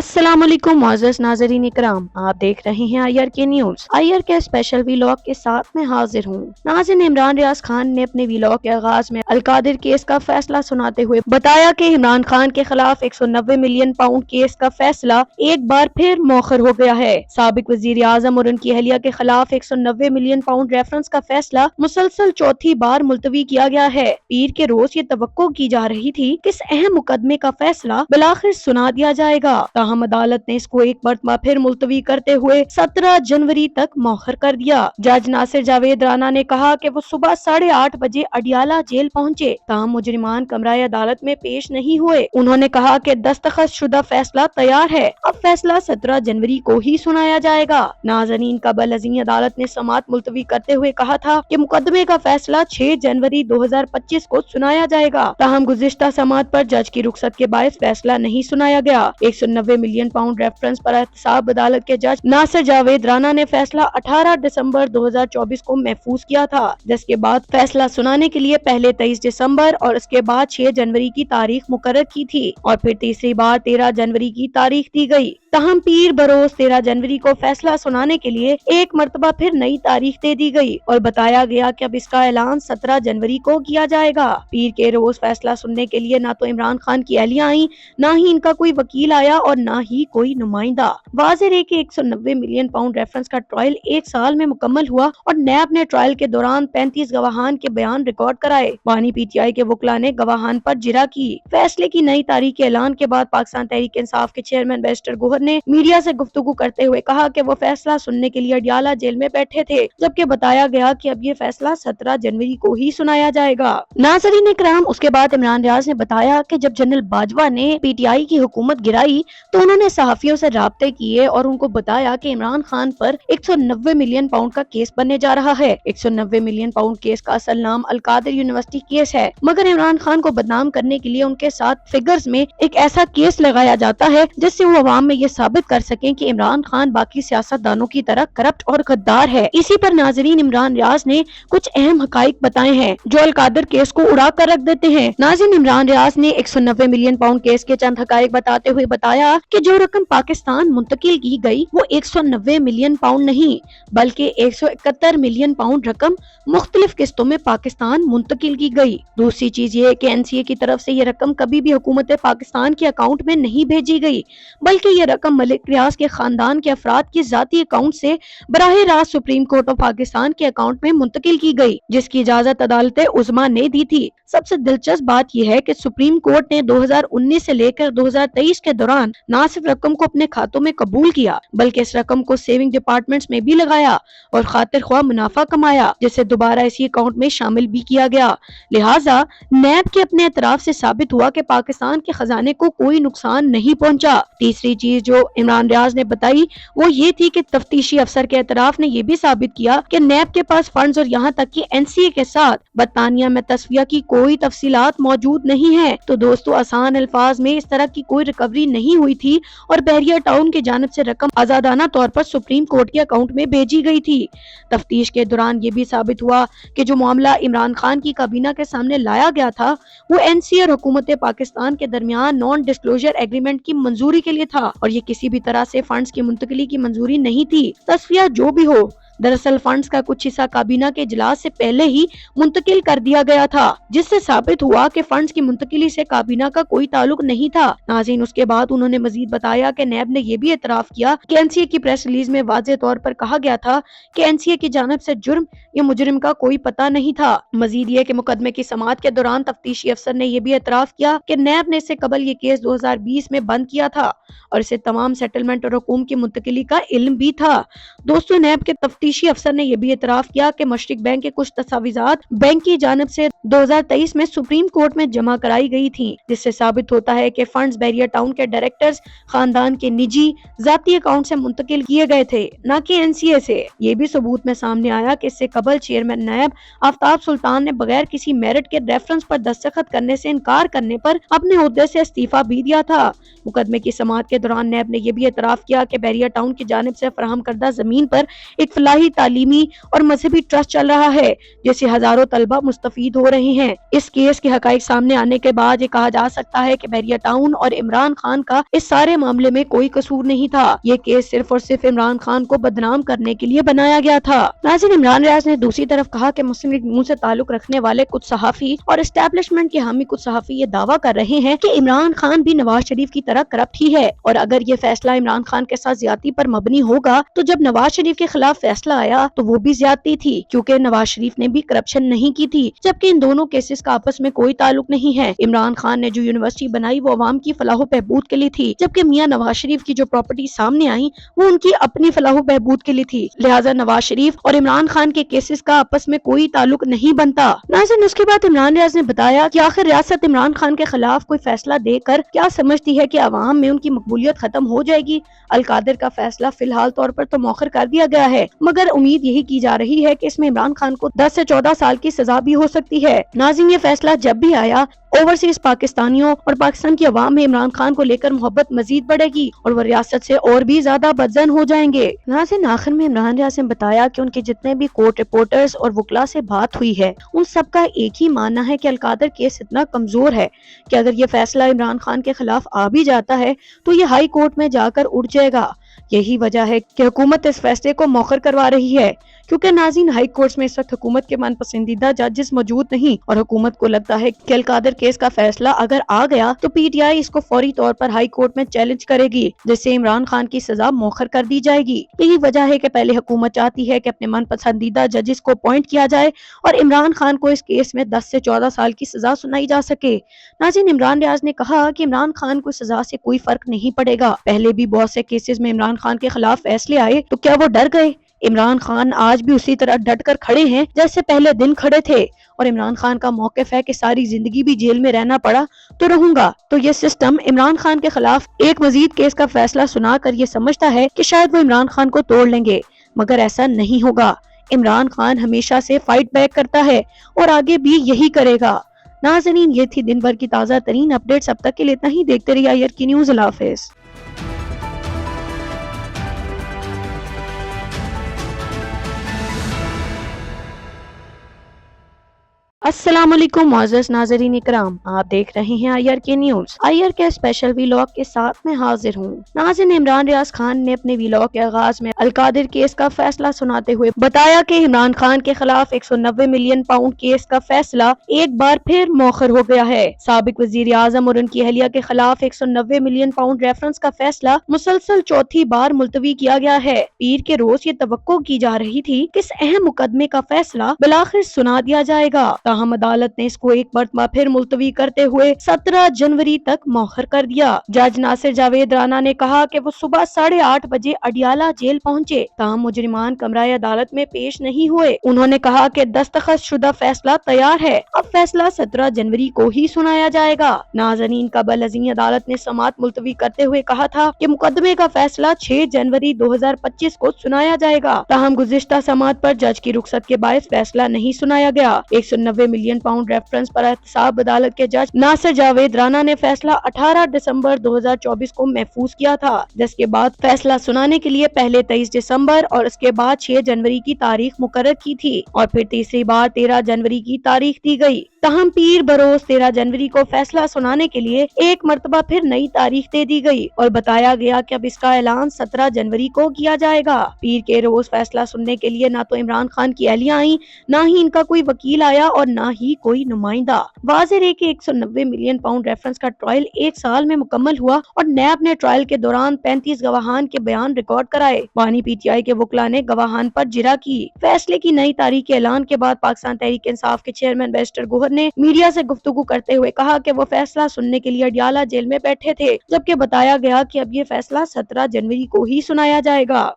अस्सलाम वालेकुम मुअज़्ज़ज़ नाज़रीन इकराम, आप देख रहे हैं आईआर के न्यूज़। आईआर के स्पेशल वीलॉग के साथ मैं हाजिर हूँ। नाज़रीन, इमरान रियाज खान ने अपने वीलॉग के आगाज में अलकादिर केस का फैसला सुनाते हुए बताया कि इमरान खान के खिलाफ 190 मिलियन पाउंड केस का फैसला एक बार फिर मौखर हो गया है। साबिक वजीर आजम और उनकी अहलिया के खिलाफ 190 मिलियन पाउंड रेफरेंस का फैसला मुसलसल चौथी बार मुलतवी किया गया है। पीर के रोज ये तवक्को की जा रही थी कि इस अहम मुकदमे का फैसला बिलाखिर सुना दिया जाएगा। ताहम अदालत ने इसको एक मरतबा फिर मुलतवी करते हुए 17 जनवरी तक मौखर कर दिया। जज नासिर जावेद राना ने कहा कि वो सुबह 8:30 बजे अडियाला जेल पहुंचे, ताहम मुजरिमान कमराए अदालत में पेश नहीं हुए। उन्होंने कहा कि दस्तखत शुदा फैसला तैयार है, अब फैसला 17 जनवरी को ही सुनाया जाएगा। नाज़रीन, कबल अज़ीं अदालत ने समाअत मुलतवी करते हुए कहा था कि मुकदमे का फैसला 6 जनवरी 2025 को सुनाया जाएगा, ताहम गुज़िश्ता समाअत पर जज की रुखसत के बायस फैसला नहीं सुनाया गया। 190 मिलियन पाउंड रेफरेंस पर एहतसाब अदालत के जज नासिर जावेद राना ने फैसला 18 दिसंबर 2024 को महफूज किया था, जिसके बाद फैसला सुनाने के लिए पहले 23 दिसंबर और उसके बाद 6 जनवरी की तारीख मुकर्रर की थी और फिर तीसरी बार 13 जनवरी की तारीख दी गई। तहम पीर बरोज 13 जनवरी को फैसला सुनाने के लिए एक मरतबा फिर नई तारीख दे दी गई और बताया गया कि अब इसका ऐलान 17 जनवरी को किया जाएगा। पीर के रोज फैसला सुनने के लिए ना तो इमरान खान की अहलिया आई, ना ही इनका कोई वकील आया और ना ही कोई नुमाइंदा। वाज़ेह है कि 190 मिलियन पाउंड रेफरेंस का ट्रायल एक साल में मुकम्मल हुआ और नैब ने ट्रायल के दौरान 35 गवाहान के बयान रिकॉर्ड कराए। बानी पीटीआई के वकला ने गवाहान पर जिरा की। फैसले की नई तारीख के ऐलान के बाद पाकिस्तान तहरीक इंसाफ के चेयरमैन बैरिस्टर गोहर ने मीडिया से गुफ्तगू करते हुए कहा कि वो फैसला सुनने के लिए अडियाला जेल में बैठे थे, जबकि बताया गया कि अब ये फैसला 17 जनवरी को ही सुनाया जाएगा। नाज़रीन इकराम, उसके बाद इमरान रियाज ने बताया कि जब जनरल बाजवा ने पीटीआई की हुकूमत गिराई तो उन्होंने सहाफियों से राब्ते किए और उनको बताया कि इमरान खान पर 190 मिलियन पाउंड का केस बनने जा रहा है। 190 मिलियन पाउंड केस का असल नाम अलकादिर यूनिवर्सिटी केस है, मगर इमरान खान को बदनाम करने के लिए उनके साथ फिगर्स में एक ऐसा केस लगाया जाता है जिससे वो अवाम में ये साबित कर सकें कि इमरान खान बाकी सियासतदानों की तरह करप्ट और गद्दार है। इसी पर नाजरीन, इमरान रियाज ने कुछ अहम हकाइक बताए हैं जो अलकादिर केस को उड़ा कर रख देते हैं। नाज़रीन, इमरान रियाज ने 190 मिलियन पाउंड केस के चंद हकाइक बताते हुए बताया कि जो रकम पाकिस्तान मुंतकिल की गई वो 190 मिलियन पाउंड नहीं बल्कि 171 मिलियन पाउंड रकम मुख्तलिफ किस्तों में पाकिस्तान मुंतकिल की गई। दूसरी चीज ये कि एनसीए की तरफ से ये रकम कभी भी हुकूमत पाकिस्तान के अकाउंट में नहीं भेजी गई, बल्कि ये रकम मलिक रियाज के खानदान के अफराद की जाती अकाउंट से बराह रास्त सुप्रीम कोर्ट ऑफ पाकिस्तान के अकाउंट में मुंतकिल की गई, जिसकी इजाजत अदालत उज़्मा ने दी थी। सबसे दिलचस्प बात यह है कि सुप्रीम कोर्ट ने 2019 से लेकर 2023 के दौरान न सिर्फ रकम को अपने खातों में कबूल किया बल्कि इस रकम को सेविंग डिपार्टमेंट्स में भी लगाया और खातिर ख्वाह मुनाफा कमाया, जिसे दोबारा इसी अकाउंट में शामिल भी किया गया। लिहाजा नैब के अपने एतराफ से साबित हुआ कि पाकिस्तान के खजाने को कोई नुकसान नहीं पहुंचा। तीसरी चीज जो इमरान रियाज ने बताई वो ये थी कि तफ्तीशी अफसर के एतराफ ने यह भी साबित किया कि नैब के पास फंड्स और यहाँ तक कि एनसीए के साथ बरतानिया में तस्फिया की कोई तफसीलात मौजूद नहीं है। तो दोस्तों, आसान अल्फाज में इस तरह की कोई रिकवरी नहीं हुई थी और बहरिया टाउन की जानिब से रकम आजादाना तौर पर सुप्रीम कोर्ट के अकाउंट में भेजी गई थी। तफ्तीश के दौरान ये भी साबित हुआ कि जो मामला इमरान खान की काबीना के सामने लाया गया था वो एनसीए और हुकूमत पाकिस्तान के दरमियान नॉन डिस्क्लोजर एग्रीमेंट की मंजूरी के लिए था और ये किसी भी तरह से फंड्स की मुंतकिली की मंजूरी नहीं थी। तस्फिया जो भी हो, दरअसल फंड्स का कुछ हिस्सा काबीना के इजलास से पहले ही मुंतकिल कर दिया गया था, जिससे साबित हुआ कि फंड्स की मुंतकिली से काबीना का कोई ताल्लुक नहीं था। नाज़रीन, उसके बाद उन्होंने मजीद बताया कि नैब ने यह भी एतराफ किया कि एनसीए की प्रेस रिलीज में वाज़ेह तौर पर कहा गया था कि एनसीए की जानिब से जुर्म या मुजरिम का कोई पता नहीं था। मजीद ये कि मुकदमे की समाअत के दौरान तफ्तीशी अफसर ने यह भी एतराफ किया कि नैब ने इससे कबल ये केस 2020 में बंद किया था और इसे तमाम सेटलमेंट और हुकूम की मुंतकिली का इल्म भी था। दोस्तों, नैब के तफ्तीशी अफसर ने यह भी एतराफ किया कि मशरिक बैंक के कुछ दस्तावेजात बैंक की जानिब से 2023 में सुप्रीम कोर्ट में जमा कराई गई थी, जिससे साबित होता है कि फंड्स बहरिया टाउन के डायरेक्टर्स खानदान के निजी जाती अकाउंट से मुंतकिल किए गए थे, न कि एनसीए से। ये भी सबूत में सामने आया कि इससे कबल चेयरमैन नैब आफ्ताब सुल्तान ने बगैर किसी मेरिट के रेफरेंस पर दस्तखत करने से इनकार करने पर अपने ओहदे से इस्तीफा भी दिया था। मुकदमे की समाअत के दौरान नैब ने यह भी एतराफ किया कि बहरिया टाउन की जानिब से फराहम करदा जमीन पर एक फलाही انتہائی تعلیمی اور مذہبی ٹرسٹ چل رہا ہے جس سے ہزاروں طلبہ مستفید ہو رہے ہیں۔ اس کیس کے حقائق سامنے آنے کے بعد یہ کہا جا سکتا ہے کہ بحریہ ٹاؤن اور عمران خان کا اس سارے معاملے میں کوئی قصور نہیں تھا۔ یہ کیس صرف اور صرف عمران خان کو بدنام کرنے کے لیے بنایا گیا تھا۔ ناظرین، عمران ریاض نے دوسری طرف کہا کہ مسلم لیگ نون سے تعلق رکھنے والے کچھ صحافی اور اسٹیبلشمنٹ کے حامی کچھ صحافی یہ دعویٰ کر رہے ہیں کہ عمران خان بھی نواز شریف کی طرح کرپٹ ہی ہے، اور اگر یہ فیصلہ عمران خان کے ساتھ زیادتی پر مبنی ہوگا تو جب نواز شریف کے خلاف فیصلہ آیا تو وہ بھی زیادتی تھی، کیونکہ نواز شریف نے بھی کرپشن نہیں کی تھی، جبکہ ان دونوں کیسز کا آپس میں کوئی تعلق نہیں ہے۔ عمران خان نے جو یونیورسٹی بنائی وہ عوام کی فلاح و بہبود کے لیے تھی، جبکہ میاں نواز شریف کی جو پراپرٹی سامنے آئی وہ ان کی اپنی فلاح و بہبود کے لیے تھی، لہٰذا نواز شریف اور عمران خان کے کیسز کا آپس میں کوئی تعلق نہیں بنتا۔ ناظرین، اس کے بعد عمران ریاض نے بتایا کہ آخر ریاست عمران خان کے خلاف کوئی فیصلہ دے کر کیا سمجھتی ہے کہ عوام میں ان کی مقبولیت ختم ہو جائے گی؟ القادر کا فیصلہ فی الحال طور پر تو مؤخر کر دیا گیا ہے، مگر امید یہی کی جا رہی ہے کہ اس میں عمران خان کو 10 سے 14 سال کی سزا بھی ہو سکتی ہے۔ ناظرین، یہ فیصلہ جب بھی آیا اوورسیز پاکستانیوں اور پاکستان کی عوام میں عمران خان کو لے کر محبت مزید بڑھے گی اور وہ ریاست سے اور بھی زیادہ بدزن ہو جائیں گے۔ ناظرین، آخر میں عمران ریاض نے بتایا کہ ان کے جتنے بھی کورٹ رپورٹرز اور وکلا سے بات ہوئی ہے ان سب کا ایک ہی ماننا ہے کہ القادر کیس اتنا کمزور ہے کہ اگر یہ فیصلہ عمران خان کے خلاف آ بھی جاتا ہے تو یہ ہائی کورٹ میں جا کر اٹھ جائے گا۔ یہی وجہ ہے کہ حکومت اس فیصلے کو مؤخر کروا رہی ہے، کیونکہ ناظرین ہائی کورٹس میں اس وقت حکومت کے من پسندیدہ ججز موجود نہیں، اور حکومت کو لگتا ہے کہ القادر کیس کا فیصلہ اگر آ گیا تو پی ٹی آئی اس کو فوری طور پر ہائی کورٹ میں چیلنج کرے گی، جس سے عمران خان کی سزا مؤخر کر دی جائے گی۔ یہی وجہ ہے کہ پہلے حکومت چاہتی ہے کہ اپنے من پسندیدہ ججز کو اپوائنٹ کیا جائے اور عمران خان کو اس کیس میں 10 سے 14 سال کی سزا سنائی جا سکے۔ ناظرین، عمران ریاض نے کہا کہ عمران خان کو سزا سے کوئی فرق نہیں پڑے گا، پہلے بھی بہت سے کیسز میں عمران خان کے خلاف فیصلے آئے تو کیا وہ ڈر گئے؟ عمران خان آج بھی اسی طرح ڈٹ کر کھڑے ہیں جیسے پہلے دن کھڑے تھے، اور عمران خان کا موقف ہے کہ ساری زندگی بھی جیل میں رہنا پڑا تو رہوں گا۔ تو یہ سسٹم عمران خان کے خلاف ایک مزید کیس کا فیصلہ سنا کر یہ سمجھتا ہے کہ شاید وہ عمران خان کو توڑ لیں گے، مگر ایسا نہیں ہوگا۔ عمران خان ہمیشہ سے فائٹ بیک کرتا ہے اور آگے بھی یہی کرے گا۔ ناظرین، یہ تھی دن بھر کی تازہ ترین اپڈیٹس، اب تک کے لیے اتنا ہی، دیکھتے رہیے آئیر کی نیوز۔ اللہ حافظ۔ السلام علیکم معزز ناظرین اکرام، آپ دیکھ رہے ہیں آئیر کے نیوز۔ آئیر کے اسپیشل ویلاگ کے ساتھ میں حاضر ہوں۔ ناظرین، عمران ریاض خان نے اپنے ویلاگ کے آغاز میں القادر کیس کا فیصلہ سناتے ہوئے بتایا کہ عمران خان کے خلاف 190 ملین پاؤنڈ کیس کا فیصلہ ایک بار پھر مؤخر ہو گیا ہے۔ سابق وزیر اعظم اور ان کی اہلیہ کے خلاف 190 ملین پاؤنڈ ریفرنس کا فیصلہ مسلسل چوتھی بار ملتوی کیا گیا ہے۔ پیر کے روز یہ توقع کی جا رہی تھی کہ اس اہم مقدمے کا فیصلہ بالآخر سنا دیا جائے گا، تاہم عدالت نے اس کو ایک مرتبہ پھر ملتوی کرتے ہوئے 17 جنوری تک مؤخر کر دیا۔ جج ناصر جاوید رانا نے کہا کہ وہ صبح 8:30 بجے اڈیالہ جیل پہنچے، تاہم مجرمان کمرہ عدالت میں پیش نہیں ہوئے۔ انہوں نے کہا کہ دستخط شدہ فیصلہ تیار ہے، اب فیصلہ 17 جنوری کو ہی سنایا جائے گا۔ ناظرین، قبل ازیں عدالت نے سماعت ملتوی کرتے ہوئے کہا تھا کہ مقدمے کا فیصلہ 6 جنوری 2025 کو سنایا جائے گا، تاہم گزشتہ سماعت پر جج کی رخصت کے باعث فیصلہ نہیں سنایا گیا۔ 190 ملین پاؤنڈ ریفرنس پر احتساب عدالت کے جج ناصر جاوید رانا نے فیصلہ 18 دسمبر 2024 کو محفوظ کیا تھا، جس کے بعد فیصلہ سنانے کے لیے پہلے 23 دسمبر اور اس کے بعد 6 جنوری کی تاریخ مقرر کی تھی، اور پھر تیسری بار 13 جنوری کی تاریخ دی گئی۔ تاہم پیر بروز 13 جنوری کو فیصلہ سنانے کے لیے ایک مرتبہ پھر نئی تاریخ دے دی گئی اور بتایا گیا کہ اب اس کا اعلان 17 جنوری کو کیا جائے گا۔ پیر کے روز فیصلہ سننے کے لیے نہ تو عمران خان کی اہلیہ آئیں، نہ ہی ان کا کوئی وکیل آیا اور نہ ہی کوئی نمائندہ۔ واضح ہے کہ 190 ملین پاؤنڈ ریفرنس کا ٹرائل ایک سال میں مکمل ہوا اور نیب نے ٹرائل کے دوران 35 گواہان کے بیان ریکارڈ کرائے۔ بانی پی ٹی آئی کے وکلا نے گواہان پر جرح کی۔ فیصلے کی نئی تاریخ کے اعلان کے بعد پاکستان تحریک انصاف کے چیئرمین بیرسٹر گوہر نے میڈیا سے گفتگو کرتے ہوئے کہا کہ وہ فیصلہ سننے کے لیے اڈیالہ جیل میں بیٹھے تھے، جبکہ بتایا گیا کہ اب یہ فیصلہ 17 جنوری کو ہی سنایا جائے گا۔